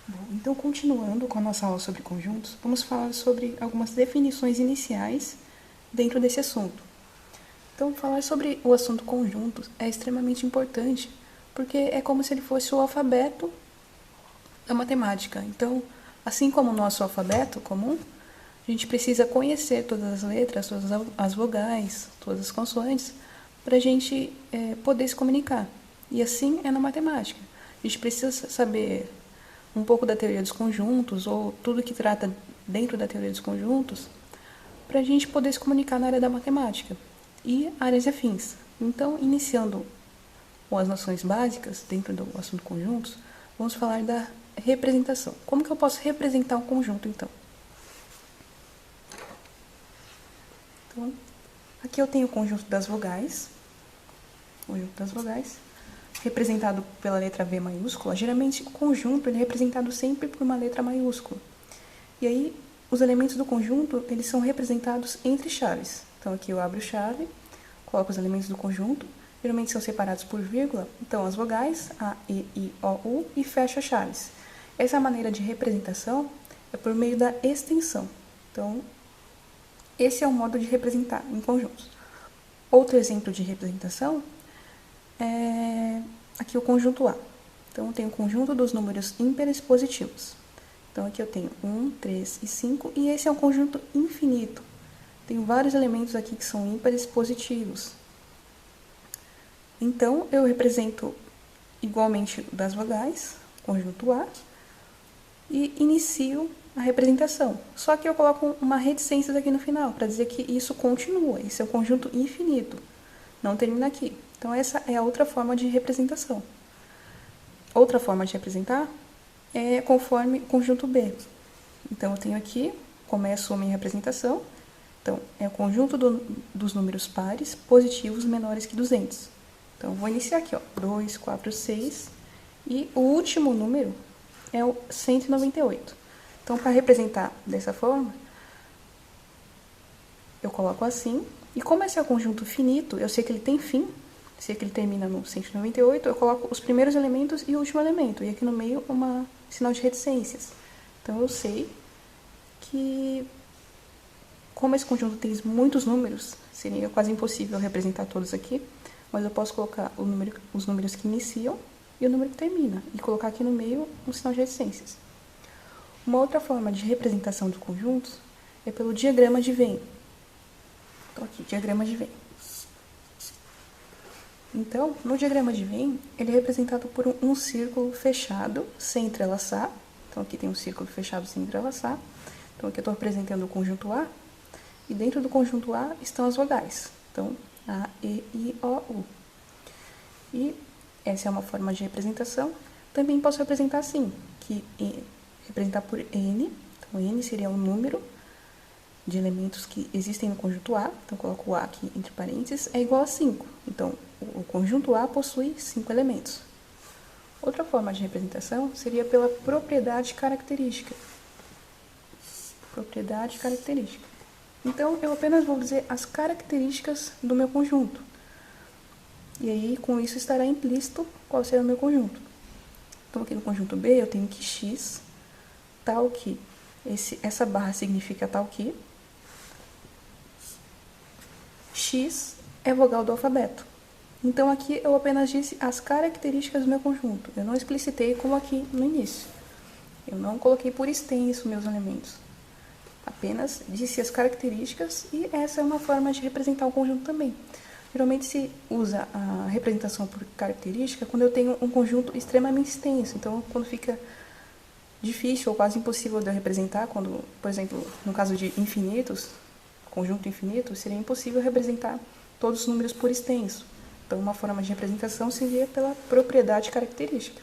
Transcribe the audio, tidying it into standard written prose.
Bom, então, continuando com a nossa aula sobre conjuntos, vamos falar sobre algumas definições iniciais dentro desse assunto. Então, falar sobre o assunto conjuntos é extremamente importante, porque é como se ele fosse o alfabeto da matemática. Então, assim como o nosso alfabeto comum, a gente precisa conhecer todas as letras, todas as vogais, todas as consoantes, para a gente poder se comunicar. E assim é na matemática. A gente precisa saber um pouco da teoria dos conjuntos, ou tudo que trata dentro da teoria dos conjuntos, para a gente poder se comunicar na área da matemática e áreas afins. Então, iniciando com as noções básicas dentro do assunto conjuntos, vamos falar da representação. Como que eu posso representar um conjunto, então? Então, aqui eu tenho o conjunto das vogais, representado pela letra V maiúscula. Geralmente, o conjunto ele é representado sempre por uma letra maiúscula. E aí, os elementos do conjunto, eles são representados entre chaves. Então, aqui eu abro chave, coloco os elementos do conjunto, geralmente são separados por vírgula, então as vogais, A, E, I, O, U, e fecho as chaves. Essa maneira de representação é por meio da extensão. Então, esse é o modo de representar em conjuntos. Outro exemplo de representação é aqui o conjunto A. Então, eu tenho o conjunto dos números ímpares positivos. Então, aqui eu tenho 1, 3 e 5, e esse é um conjunto infinito. Tenho vários elementos aqui que são ímpares positivos. Então, eu represento igualmente das vogais, conjunto A, e inicio a representação. Só que eu coloco uma reticência aqui no final, para dizer que isso continua, isso é um conjunto infinito, não termina aqui. Então, essa é a outra forma de representação. Outra forma de representar é conforme o conjunto B. Então, eu tenho aqui, começo a minha representação, então, é o conjunto dos números pares positivos menores que 200. Então, vou iniciar aqui, ó, 2, 4, 6, e o último número é o 198. Então, para representar dessa forma, eu coloco assim, e como esse é um conjunto finito, eu sei que ele tem fim, sei que ele termina no 198, eu coloco os primeiros elementos e o último elemento, e aqui no meio sinal de reticências. Então, eu sei que, como esse conjunto tem muitos números, seria quase impossível representar todos aqui, mas eu posso colocar os números que iniciam e o número que termina, e colocar aqui no meio um sinal de reticências. Uma outra forma de representação de conjuntos é pelo diagrama de Venn. Então, aqui, diagrama de Venn. Então, no diagrama de Venn, ele é representado por um círculo fechado, sem entrelaçar. Então, aqui tem um círculo fechado sem entrelaçar. Então, aqui eu estou representando o conjunto A, e dentro do conjunto A estão as vogais. Então, A, E, I, O, U. E essa é uma forma de representação. Também posso representar assim, que representar por N. Então, N seria um número de elementos que existem no conjunto A. Então, coloco o A aqui entre parênteses, é igual a 5. Então, o conjunto A possui 5 elementos. Outra forma de representação seria pela propriedade característica. Propriedade característica. Então, eu apenas vou dizer as características do meu conjunto. E aí, com isso, estará implícito qual será o meu conjunto. Então, aqui no conjunto B, eu tenho que x, tal que, essa barra significa tal que, x é vogal do alfabeto. Então, aqui eu apenas disse as características do meu conjunto. Eu não explicitei como aqui no início. Eu não coloquei por extenso meus elementos. Apenas disse as características, e essa é uma forma de representar o conjunto também. Geralmente se usa a representação por característica quando eu tenho um conjunto extremamente extenso. Então, quando fica difícil ou quase impossível de eu representar, quando, por exemplo, no caso de infinitos, conjunto infinito, seria impossível representar todos os números por extenso. Então, uma forma de representação seria pela propriedade característica.